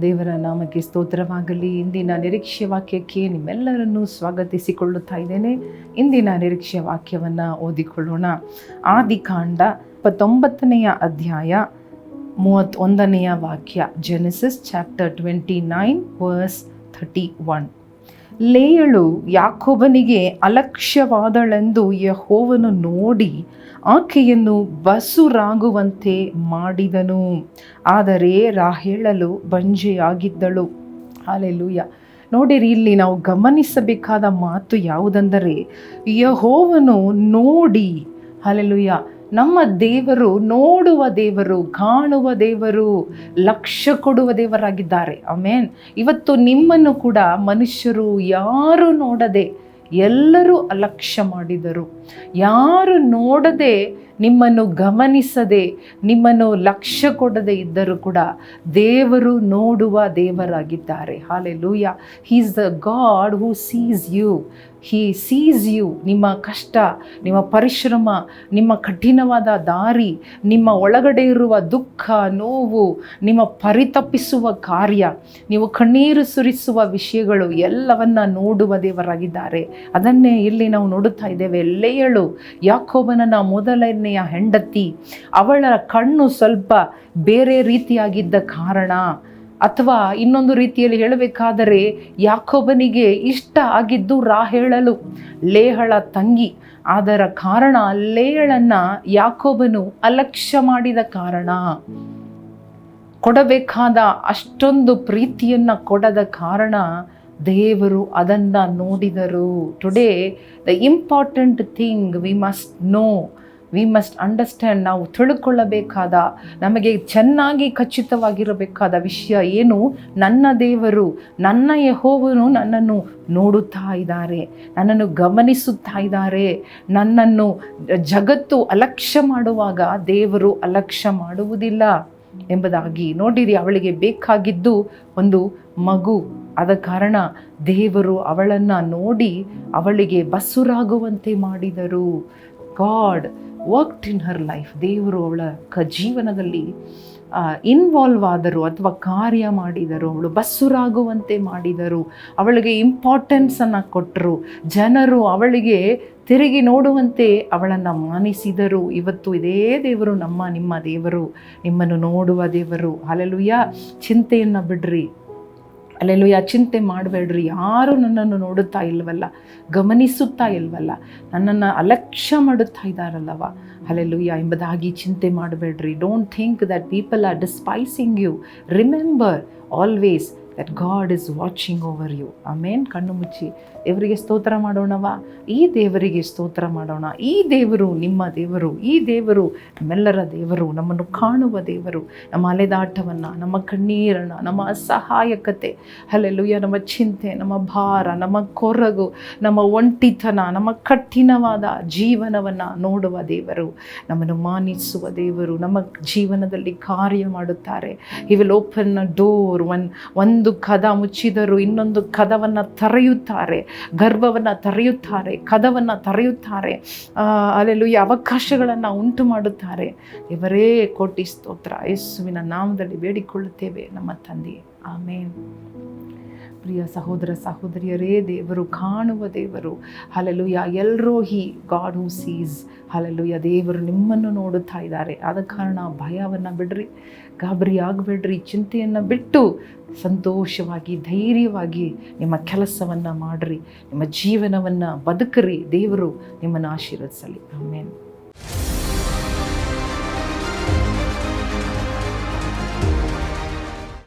ದೇವರ ನಾಮಕ್ಕೆ ಸ್ತೋತ್ರವಾಗಲಿ. ಇಂದಿನ ನಿರೀಕ್ಷೆ ವಾಕ್ಯಕ್ಕೆ ನಿಮ್ಮೆಲ್ಲರನ್ನೂ ಸ್ವಾಗತಿಸಿಕೊಳ್ಳುತ್ತಾ ಇದ್ದೇನೆ. ಇಂದಿನ ನಿರೀಕ್ಷೆ ವಾಕ್ಯವನ್ನು ಓದಿಕೊಳ್ಳೋಣ. ಆದಿಕಾಂಡ 29ನೇ ಅಧ್ಯಾಯ 31ನೇ ವಾಕ್ಯ. Genesis chapter 29 verse 31. ಲೇಯಳು ಯಾಕೋಬನಿಗೆ ಅಲಕ್ಷ್ಯವಾದಳೆಂದು ಯೆಹೋವನು ನೋಡಿ ಆಕೆಯನ್ನು ಬಸುರಾಗುವಂತೆ ಮಾಡಿದನು, ಆದರೆ ರಾಹೇಲಳು ಬಂಜೆಯಾಗಿದ್ದಳು. ಹಲ್ಲೆಲೂಯಾ. ನೋಡಿರಿ, ಇಲ್ಲಿ ನಾವು ಗಮನಿಸಬೇಕಾದ ಮಾತು ಯಾವುದೆಂದರೆ, ಯೆಹೋವನು ನೋಡಿ, ಹಲ್ಲೆಲೂಯಾ, ನಮ್ಮ ದೇವರು ನೋಡುವ ದೇವರು, ಕಾಣುವ ದೇವರು, ಲಕ್ಷ್ಯ ಕೊಡುವ ದೇವರಾಗಿದ್ದಾರೆ. ಆಮೆನ್. ಇವತ್ತು ನಿಮ್ಮನ್ನು ಕೂಡ ಮನುಷ್ಯರು ಯಾರು ನೋಡದೆ ಎಲ್ಲರೂ ಅಲಕ್ಷ್ಯ ಮಾಡಿದರು. ಯಾರು ನೋಡದೆ, ನಿಮ್ಮನ್ನು ಗಮನಿಸದೆ, ನಿಮ್ಮನ್ನು ಲಕ್ಷ್ಯ ಕೊಡದೆ ಇದ್ದರೂ ಕೂಡ ದೇವರು ನೋಡುವ ದೇವರಾಗಿದ್ದಾರೆ. Hallelujah. He is the God who sees you. He sees you. ನಿಮ್ಮ ಕಷ್ಟ, ನಿಮ್ಮ ಪರಿಶ್ರಮ, ನಿಮ್ಮ ಕಠಿಣವಾದ ದಾರಿ, ನಿಮ್ಮ ಒಳಗಡೆ ಇರುವ ದುಃಖ, ನೋವು, ನಿಮ್ಮ ಪರಿತಪಿಸುವ ಕಾರ್ಯ, ನೀವು ಕಣ್ಣೀರು ಸುರಿಸುವ ವಿಷಯಗಳು ಎಲ್ಲವನ್ನ ನೋಡುವ ದೇವರಾಗಿದ್ದಾರೆ. ಅದನ್ನೇ ಇಲ್ಲಿ ನಾವು ನೋಡುತ್ತಾ ಇದ್ದೇವೆ. ಲೇಯಳು ಯಾಕೋಬನ ಮೊದಲನೆಯ ಹೆಂಡತಿ. ಅವಳ ಕಣ್ಣು ಸ್ವಲ್ಪ ಬೇರೆ ರೀತಿಯಾಗಿದ್ದ ಕಾರಣ, ಅಥವಾ ಇನ್ನೊಂದು ರೀತಿಯಲ್ಲಿ ಹೇಳಬೇಕಾದರೆ, ಯಾಕೋಬನಿಗೆ ಇಷ್ಟ ಆಗಿದ್ದು ರಾಹೇಲಳು, ಲೇಯಳ ತಂಗಿ. ಅದರ ಕಾರಣ ಲೇಯಳನ್ನು ಯಾಕೋಬನು ಅಲಕ್ಷ್ಯ ಮಾಡಿದ ಕಾರಣ, ಕೊಡಬೇಕಾದ ಅಷ್ಟೊಂದು ಪ್ರೀತಿಯನ್ನು ಕೊಡದ ಕಾರಣ ದೇವರು ಅದನ್ನು ನೋಡಿದರು. Today the important thing we must know, we must understand. ನಾವು ತಿಳ್ಕೊಳ್ಳಬೇಕಾದ, ನಮಗೆ ಚೆನ್ನಾಗಿ ಖಚಿತವಾಗಿರಬೇಕಾದ ವಿಷಯ ಏನು? ನನ್ನ ದೇವರು, ನನ್ನ ಯೆಹೋವನು ನನ್ನನ್ನು ನೋಡುತ್ತಾ ಇದ್ದಾರೆ, ನನ್ನನ್ನು ಗಮನಿಸುತ್ತಾ ಇದ್ದಾರೆ. ನನ್ನನ್ನು ಜಗತ್ತು ಅಲಕ್ಷ್ಯ ಮಾಡುವಾಗ ದೇವರು ಅಲಕ್ಷ್ಯ ಮಾಡುವುದಿಲ್ಲ ಎಂಬುದಾಗಿ. ನೋಡಿರಿ, ಅವಳಿಗೆ ಬೇಕಾಗಿದ್ದು ಒಂದು ಮಗು. ಆದ ಕಾರಣ ದೇವರು ಅವಳನ್ನು ನೋಡಿ ಅವಳಿಗೆ ಬಸುರಾಗುವಂತೆ ಮಾಡಿದರು. God worked in her life. ದೇವರು ಅವಳ ಜೀವನದಲ್ಲಿ ಇನ್ವಾಲ್ವ್ ಆದರು ಅಥವಾ ಕಾರ್ಯ ಮಾಡಿದರು. ಅವಳು ಬಸುರಾಗುವಂತೆ ಮಾಡಿದರು. ಅವಳಿಗೆ ಇಂಪಾರ್ಟೆನ್ಸನ್ನು ಕೊಟ್ಟರು. ಜನರು ಅವಳಿಗೆ ತಿರುಗಿ ನೋಡುವಂತೆ ಅವಳನ್ನು ಮಾನಿಸಿದರು. ಇವತ್ತು ಇದೇ ದೇವರು ನಿಮ್ಮ ದೇವರು, ನಿಮ್ಮನ್ನು ನೋಡುವ ದೇವರು. ಹಲ್ಲೆಲೂಯಾ. ಚಿಂತೆಯನ್ನು ಬಿಡ್ರಿ. ಅಲ್ಲೆಲ್ಲೂಯಾ. ಚಿಂತೆ ಮಾಡಬೇಡ್ರಿ. ಯಾರು ನನ್ನನ್ನು ನೋಡುತ್ತಾ ಇಲ್ವಲ್ಲ, ಗಮನಿಸುತ್ತಾ ಇಲ್ವಲ್ಲ, ನನ್ನನ್ನು ಅಲಕ್ಷ್ಯ ಮಾಡುತ್ತಾ ಇದ್ದಾರಲ್ಲವ, ಹಲ್ಲೆಲೂಯಾ ಎಂಬುದಾಗಿ ಚಿಂತೆ ಮಾಡಬೇಡ್ರಿ. Don't think that people are despising you. Remember always that God is watching over you. Amen. ಕಣ್ಣು ಮುಚ್ಚಿ ದೇವರಿಗೆ ಸ್ತೋತ್ರ ಮಾಡೋಣವಾ? ಈ ದೇವರಿಗೆ ಸ್ತೋತ್ರ ಮಾಡೋಣ. ಈ ದೇವರು ನಿಮ್ಮ ದೇವರು. ಈ ದೇವರು ನಮ್ಮೆಲ್ಲರ ದೇವರು, ನಮ್ಮನ್ನು ಕಾಣುವ ದೇವರು. ನಮ್ಮ ಅಲೆದಾಟವನ್ನು, ನಮ್ಮ ಕಣ್ಣೀರನ್ನು, ನಮ್ಮ ಅಸಹಾಯಕತೆ, ಹಲ್ಲೆಲೂಯಾ, ನಮ್ಮ ಚಿಂತೆ, ನಮ್ಮ ಭಾರ, ನಮ್ಮ ಕೊರಗು, ನಮ್ಮ ಒಂಟಿತನ, ನಮ್ಮ ಕಠಿಣವಾದ ಜೀವನವನ್ನು ನೋಡುವ ದೇವರು, ನಮ್ಮನ್ನು ಮಾನಿಸುವ ದೇವರು, ನಮ್ಮ ಜೀವನದಲ್ಲಿ ಕಾರ್ಯ ಮಾಡುತ್ತಾರೆ. He will open a door. ಒಂದು ಕದ ಮುಚ್ಚಿದರೂ ಇನ್ನೊಂದು ಕದವನ್ನು ತೆರೆಯುತ್ತಾರೆ, ಗರ್ಭವನ್ನು ತೆರೆಯುತ್ತಾರೆ, ಕದವನ್ನು ತೆರೆಯುತ್ತಾರೆ. ಅಲ್ಲೆಲ್ಲೂಯ್ಯ, ಅವಕಾಶಗಳನ್ನು ಉಂಟು ಮಾಡುತ್ತಾರೆ. ಇವರೇ ಕೋಟಿ ಸ್ತೋತ್ರ. ಯೇಸುವಿನ ನಾಮದಲ್ಲಿ ಬೇಡಿಕೊಳ್ಳುತ್ತೇವೆ ನಮ್ಮ ತಂದೆ. ಆಮೇನ್. ಪ್ರಿಯ ಸಹೋದರ ಸಹೋದರಿಯರೇ, ದೇವರು ಕಾಣುವ ದೇವರು. Hallelujah. El Roi, God who sees. Hallelujah. ದೇವರು ನಿಮ್ಮನ್ನು ನೋಡುತ್ತಾ ಇದ್ದಾರೆ. ಆದ ಕಾರಣ ಭಯವನ್ನು ಬಿಡ್ರಿ, ಗಾಬರಿ ಆಗಬೇಡ್ರಿ. ಚಿಂತೆಯನ್ನು ಬಿಟ್ಟು ಸಂತೋಷವಾಗಿ, ಧೈರ್ಯವಾಗಿ ನಿಮ್ಮ ಕೆಲಸವನ್ನು ಮಾಡಿರಿ, ನಿಮ್ಮ ಜೀವನವನ್ನು ಬದುಕ್ರಿ. ದೇವರು ನಿಮ್ಮನ್ನು ಆಶೀರ್ವದಿಸಲಿ. ಆಮೇನ್.